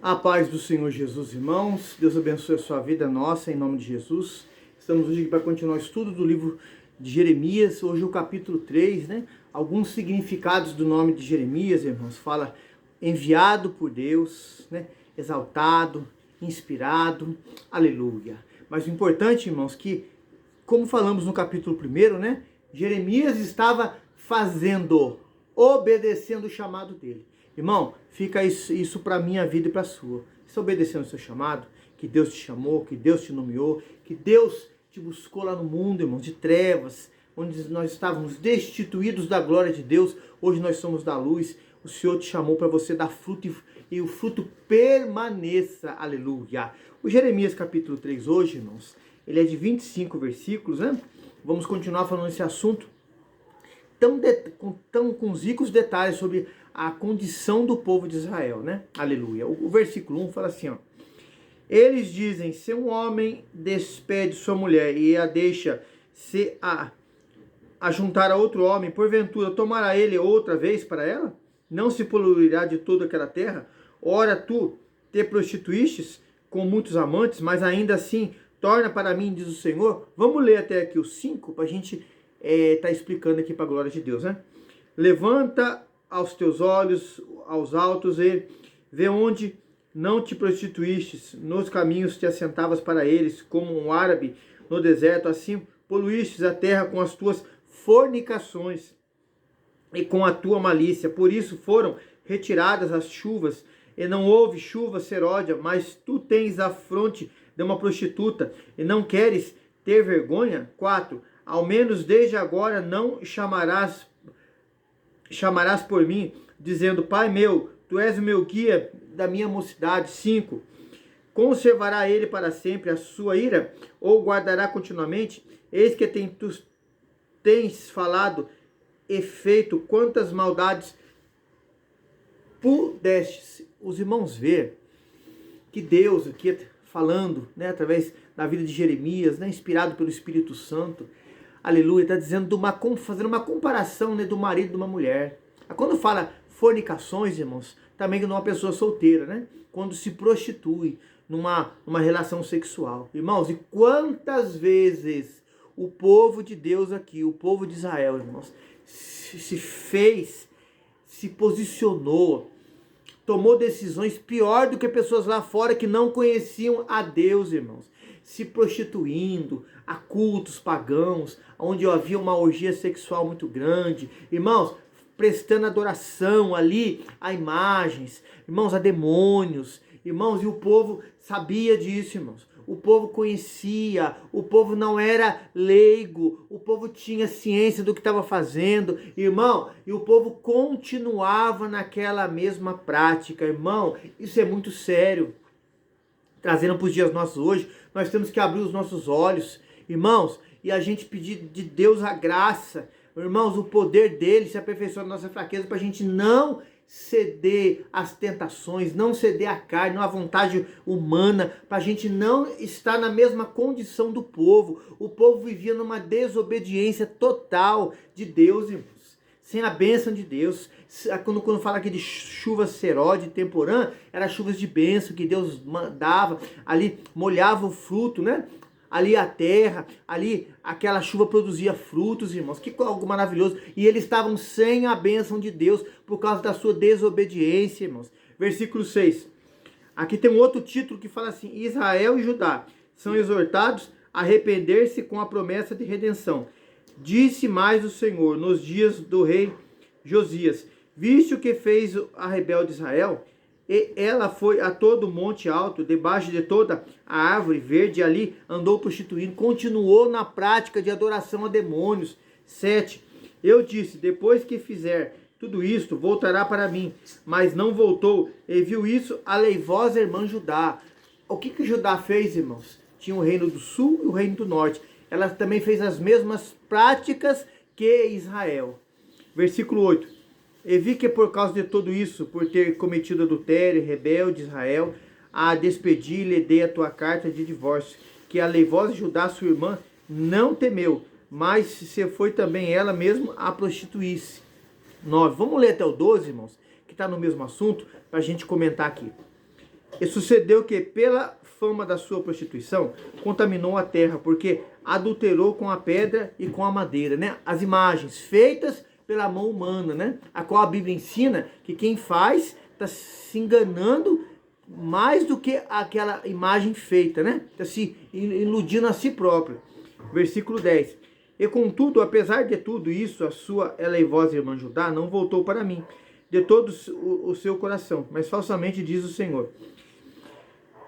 A paz do Senhor Jesus, irmãos. Deus abençoe a sua vida, nossa, em nome de Jesus. Estamos hoje aqui para continuar o estudo do livro de Jeremias. Hoje o capítulo 3, né? Alguns significados do nome de Jeremias, irmãos. Fala enviado por Deus, né? Exaltado, inspirado, aleluia. Mas o importante, irmãos, que, como falamos no capítulo 1, né? Jeremias estava obedecendo o chamado dele. Irmão, fica isso para a minha vida e para a sua. Você obedecendo o seu chamado, que Deus te chamou, que Deus te nomeou, que Deus te buscou lá no mundo, irmão, de trevas, onde nós estávamos destituídos da glória de Deus, hoje nós somos da luz. O Senhor te chamou para você dar fruto e o fruto permaneça, aleluia. O Jeremias capítulo 3 hoje, irmãos, ele é de 25 versículos, né? Vamos continuar falando esse assunto com os ricos detalhes sobre a condição do povo de Israel, né? Aleluia. O versículo 1 fala assim, ó. Eles dizem, se um homem despede sua mulher e a deixa se juntar a outro homem, porventura tomará ele outra vez para ela? Não se poluirá de toda aquela terra? Ora, tu te prostituístes com muitos amantes, mas ainda assim torna para mim, diz o Senhor. Vamos ler até aqui os 5 para a gente tá explicando aqui para a glória de Deus, né? Levanta aos teus olhos aos altos e vê onde não te prostituístes, nos caminhos te assentavas para eles, como um árabe no deserto, assim poluístes a terra com as tuas fornicações e com a tua malícia. Por isso foram retiradas as chuvas, e não houve chuva seródia, mas tu tens a fronte de uma prostituta, e não queres ter vergonha? 4. Ao menos desde agora não chamarás por mim, dizendo, Pai meu, tu és o meu guia da minha mocidade. 5. Conservará ele para sempre a sua ira, ou guardará continuamente? Eis que tu tens falado e feito quantas maldades pudestes. Os irmãos ver que Deus aqui falando, né, através da vida de Jeremias, né, inspirado pelo Espírito Santo, aleluia, está dizendo, fazendo uma comparação, né, do marido de uma mulher. Quando fala fornicações, irmãos, também de uma pessoa solteira, né? Quando se prostitui numa relação sexual. Irmãos, e quantas vezes o povo de Deus aqui, o povo de Israel, irmãos, se posicionou, tomou decisões pior do que pessoas lá fora que não conheciam a Deus, irmãos. Se prostituindo a cultos pagãos, onde havia uma orgia sexual muito grande. Irmãos, prestando adoração ali a imagens, irmãos, a demônios. Irmãos, e o povo sabia disso, irmãos. O povo conhecia, o povo não era leigo, o povo tinha ciência do que estava fazendo, irmão, e o povo continuava naquela mesma prática, irmão. Isso é muito sério. Trazendo para os dias nossos hoje, nós temos que abrir os nossos olhos, irmãos, e a gente pedir de Deus a graça, irmãos, o poder dele se aperfeiçoa na nossa fraqueza, para a gente não ceder às tentações, não ceder à carne, à vontade humana, para a gente não estar na mesma condição do povo. O povo vivia numa desobediência total de Deus, irmãos, sem a bênção de Deus. Quando fala aqui de chuva seródia, temporã, era chuvas de bênção que Deus dava, ali molhava o fruto, né? Ali a terra, ali aquela chuva produzia frutos, irmãos, que algo maravilhoso. E eles estavam sem a bênção de Deus por causa da sua desobediência, irmãos. Versículo 6. Aqui tem um outro título que fala assim: Israel e Judá são exortados a arrepender-se com a promessa de redenção. Disse mais o Senhor nos dias do rei Josias: viste o que fez a rebelde Israel? E ela foi a todo monte alto, debaixo de toda a árvore verde, ali andou prostituindo, continuou na prática de adoração a demônios. 7. Eu disse, depois que fizer tudo isto, voltará para mim, mas não voltou, e viu isso a leivosa irmã Judá. O que Judá fez, irmãos? Tinha o reino do sul e o reino do norte. Ela também fez as mesmas práticas que Israel. Versículo 8. E vi que por causa de tudo isso, por ter cometido adultério, rebelde Israel, a despedi-lhe dei a tua carta de divórcio, que a leivosa Judá, sua irmã, não temeu, mas se foi também ela mesma a prostituir-se. 9. Vamos ler até o 12, irmãos, que está no mesmo assunto, para a gente comentar aqui. E sucedeu que, pela fama da sua prostituição, contaminou a terra, porque adulterou com a pedra e com a madeira, né? As imagens feitas pela mão humana, né? A qual a Bíblia ensina que quem faz está se enganando mais do que aquela imagem feita, né? Está se iludindo a si próprio. Versículo 10. E contudo, apesar de tudo isso, a sua eleivosa irmã Judá não voltou para mim de todo o seu coração, mas falsamente diz o Senhor.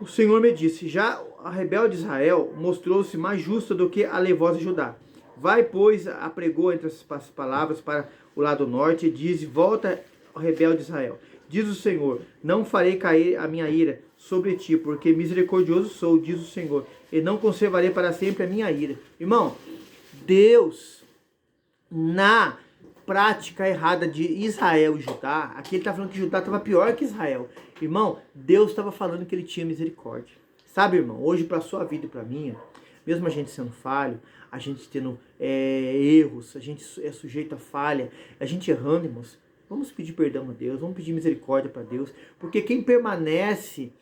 O Senhor me disse, já a rebelde Israel mostrou-se mais justa do que a leivosa Judá. Vai, pois, apregou entre as palavras para o lado norte e diz, volta ao rebelde Israel. Diz o Senhor, não farei cair a minha ira sobre ti, porque misericordioso sou, diz o Senhor, e não conservarei para sempre a minha ira. Irmão, Deus, na prática errada de Israel e Judá, aqui ele está falando que Judá estava pior que Israel. Irmão, Deus estava falando que ele tinha misericórdia. Sabe, irmão, hoje para a sua vida e para a minha, mesmo a gente sendo falho, a gente tendo erros, a gente é sujeito a falha, a gente errando, irmãos, vamos pedir perdão a Deus, vamos pedir misericórdia para Deus, porque quem permanece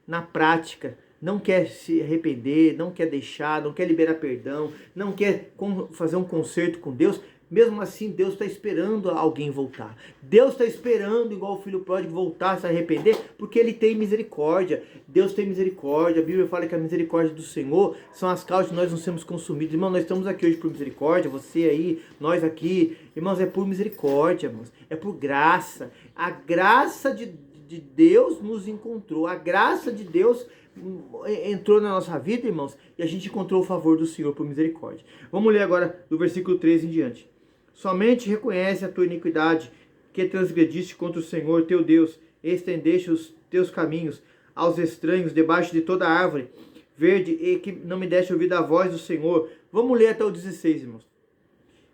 na prática, não quer se arrepender, não quer deixar, não quer liberar perdão, não quer fazer um conserto com Deus, mesmo assim Deus está esperando alguém voltar. Deus está esperando, igual o filho pródigo, voltar, se arrepender, porque ele tem misericórdia. Deus tem misericórdia. A Bíblia fala que a misericórdia do Senhor são as causas de nós não sermos consumidos. Irmão, nós estamos aqui hoje por misericórdia, você aí, nós aqui. Irmãos, é por misericórdia, irmãos. É por graça. A graça de Deus nos encontrou. A graça de Deus entrou na nossa vida, irmãos, e a gente encontrou o favor do Senhor por misericórdia. Vamos ler agora do versículo 13 em diante. Somente reconhece a tua iniquidade, que transgrediste contra o Senhor teu Deus, e estendeste os teus caminhos aos estranhos, debaixo de toda árvore verde, e que não me deste ouvir a voz do Senhor. Vamos ler até o 16, irmãos.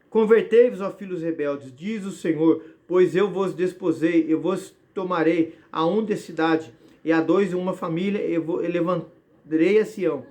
Convertei-vos, ó filhos rebeldes, diz o Senhor, pois eu vos desposei, eu vos tomarei a um de cidade, e a dois em uma família, e levantarei a Sião.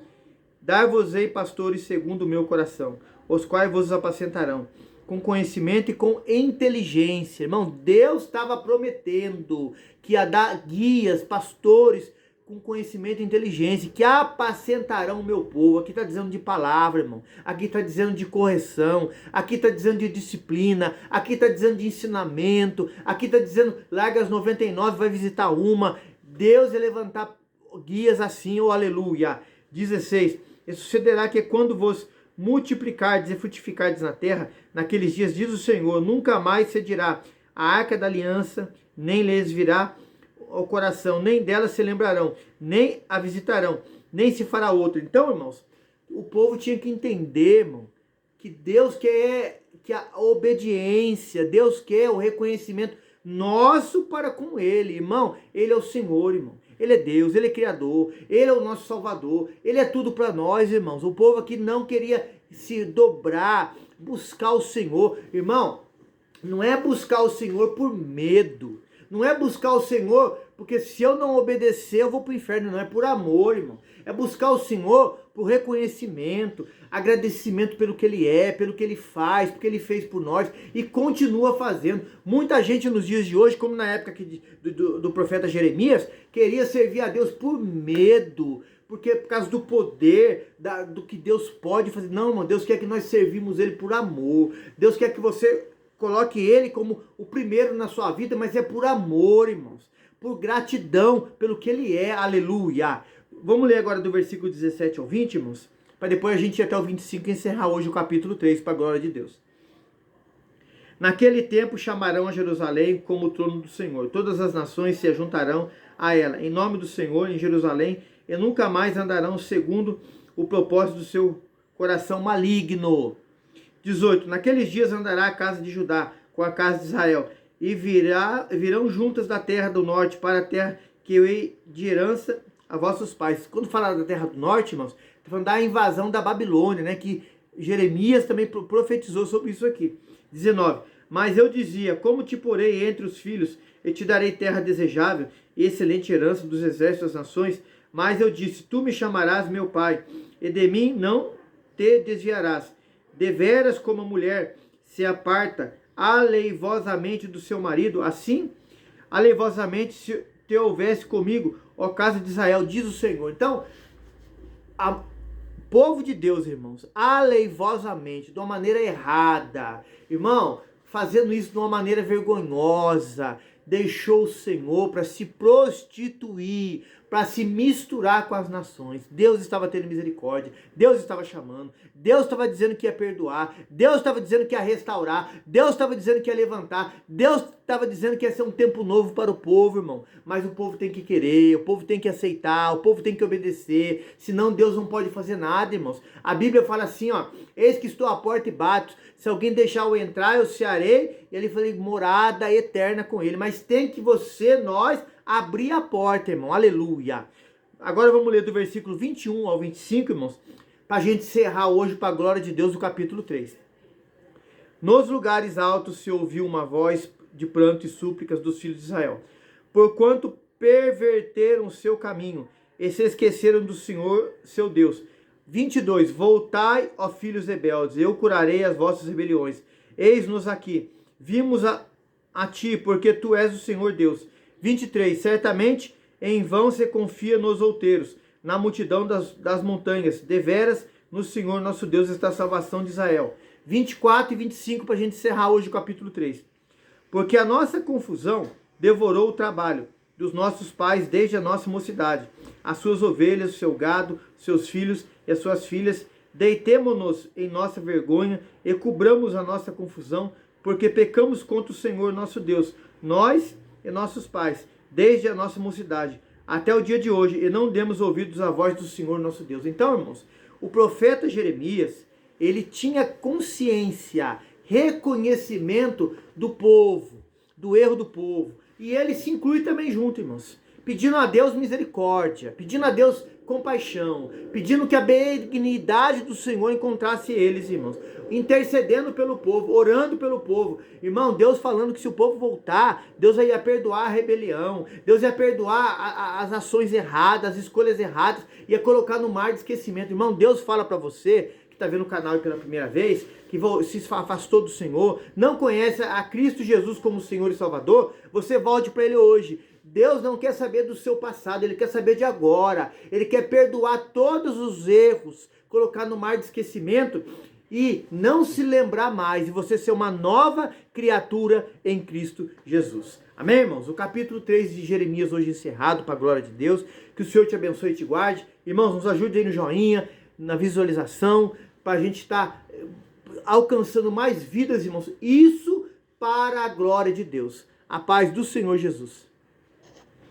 Dar-vos-ei pastores segundo o meu coração, os quais vos apacentarão, com conhecimento e com inteligência. Irmão, Deus estava prometendo que ia dar guias, pastores, com conhecimento e inteligência, que apacentarão o meu povo. Aqui está dizendo de palavra, irmão. Aqui está dizendo de correção. Aqui está dizendo de disciplina. Aqui está dizendo de ensinamento. Aqui está dizendo, larga as 99, vai visitar uma. Deus ia levantar guias assim, oh aleluia. 16. E sucederá que quando vos multiplicardes e frutificardes na terra, naqueles dias, diz o Senhor, nunca mais se dirá a arca da aliança, nem lhes virá ao coração, nem dela se lembrarão, nem a visitarão, nem se fará outra. Então, irmãos, o povo tinha que entender, irmão, que Deus quer que a obediência, Deus quer o reconhecimento nosso para com Ele, irmão. Ele é o Senhor, irmão. Ele é Deus, Ele é Criador, Ele é o nosso Salvador, Ele é tudo para nós, irmãos. O povo aqui não queria se dobrar, buscar o Senhor. Irmão, não é buscar o Senhor por medo, não é buscar o Senhor porque se eu não obedecer eu vou para o inferno, não, é por amor, irmão. É buscar o Senhor por reconhecimento, agradecimento pelo que Ele é, pelo que Ele faz, porque Ele fez por nós e continua fazendo. Muita gente nos dias de hoje, como na época do profeta Jeremias, queria servir a Deus por medo, porque por causa do poder, do que Deus pode fazer. Não, irmão, Deus quer que nós servimos Ele por amor. Deus quer que você coloque Ele como o primeiro na sua vida, mas é por amor, irmãos. Por gratidão pelo que Ele é. Aleluia. Vamos ler agora do versículo 17 ao 20, irmãos, para depois a gente ir até o 25 e encerrar hoje o capítulo 3, para a glória de Deus. Naquele tempo chamarão a Jerusalém como o trono do Senhor. Todas as nações se ajuntarão a ela, em nome do Senhor, em Jerusalém, e nunca mais andarão segundo o propósito do seu coração maligno. 18. Naqueles dias andará a casa de Judá com a casa de Israel, e virão juntas da terra do norte para a terra que eu hei de herança a vossos pais. Quando fala da terra do norte, irmãos, está falando da invasão da Babilônia, né? Que Jeremias também profetizou sobre isso aqui. 19. Mas eu dizia, como te porei entre os filhos, e te darei terra desejável e excelente herança dos exércitos das nações. Mas eu disse, tu me chamarás meu pai, e de mim não te desviarás. Deveras como a mulher se aparta aleivosamente do seu marido, assim aleivosamente te houvesse comigo, ó casa de Israel, diz o Senhor. Então, o povo de Deus, irmãos, aleivosamente, de uma maneira errada, irmão, fazendo isso de uma maneira vergonhosa, deixou o Senhor para se prostituir, para se misturar com as nações. Deus estava tendo misericórdia, Deus estava chamando, Deus estava dizendo que ia perdoar, Deus estava dizendo que ia restaurar, Deus estava dizendo que ia levantar, Deus estava dizendo que ia ser um tempo novo para o povo, irmão. Mas o povo tem que querer, o povo tem que aceitar, o povo tem que obedecer, senão Deus não pode fazer nada, irmãos. A Bíblia fala assim, ó, eis que estou à porta e bato, se alguém deixar eu entrar, eu cearei, e ele falou, morada eterna com ele. Mas tem que nós, abrir a porta, irmão, aleluia. Agora vamos ler do versículo 21 ao 25, irmãos, para a gente encerrar hoje, para a glória de Deus, o capítulo 3. Nos lugares altos se ouviu uma voz de pranto e súplicas dos filhos de Israel, porquanto perverteram o seu caminho, e se esqueceram do Senhor, seu Deus. 22, voltai, ó filhos rebeldes, eu curarei as vossas rebeliões. Eis-nos aqui, vimos a ti, porque tu és o Senhor Deus. 23, certamente em vão se confia nos outeiros, na multidão das montanhas, deveras no Senhor nosso Deus está a salvação de Israel. 24 e 25 para a gente encerrar hoje o capítulo 3. Porque a nossa confusão devorou o trabalho dos nossos pais desde a nossa mocidade, as suas ovelhas, o seu gado, seus filhos e as suas filhas. Deitemo-nos em nossa vergonha e cobramos a nossa confusão, porque pecamos contra o Senhor nosso Deus, nós e nossos pais, desde a nossa mocidade até o dia de hoje, e não demos ouvidos à voz do Senhor nosso Deus. Então, irmãos, o profeta Jeremias, ele tinha consciência, reconhecimento do povo, do erro do povo, e ele se inclui também junto, irmãos, pedindo a Deus misericórdia, pedindo a Deus compaixão, pedindo que a benignidade do Senhor encontrasse eles, irmãos, intercedendo pelo povo, orando pelo povo. Irmão, Deus falando que se o povo voltar, Deus ia perdoar a rebelião, Deus ia perdoar as ações erradas, as escolhas erradas, ia colocar no mar de esquecimento. Irmão, Deus fala para você que está vendo o canal pela primeira vez, que se afastou do Senhor, não conhece a Cristo Jesus como Senhor e Salvador, você volte para Ele hoje. Deus não quer saber do seu passado, Ele quer saber de agora. Ele quer perdoar todos os erros, colocar no mar de esquecimento e não se lembrar mais, e você ser uma nova criatura em Cristo Jesus. Amém, irmãos? O capítulo 3 de Jeremias hoje encerrado, para a glória de Deus. Que o Senhor te abençoe e te guarde. Irmãos, nos ajude aí no joinha, na visualização, para a gente estar alcançando mais vidas, irmãos. Isso para a glória de Deus. A paz do Senhor Jesus.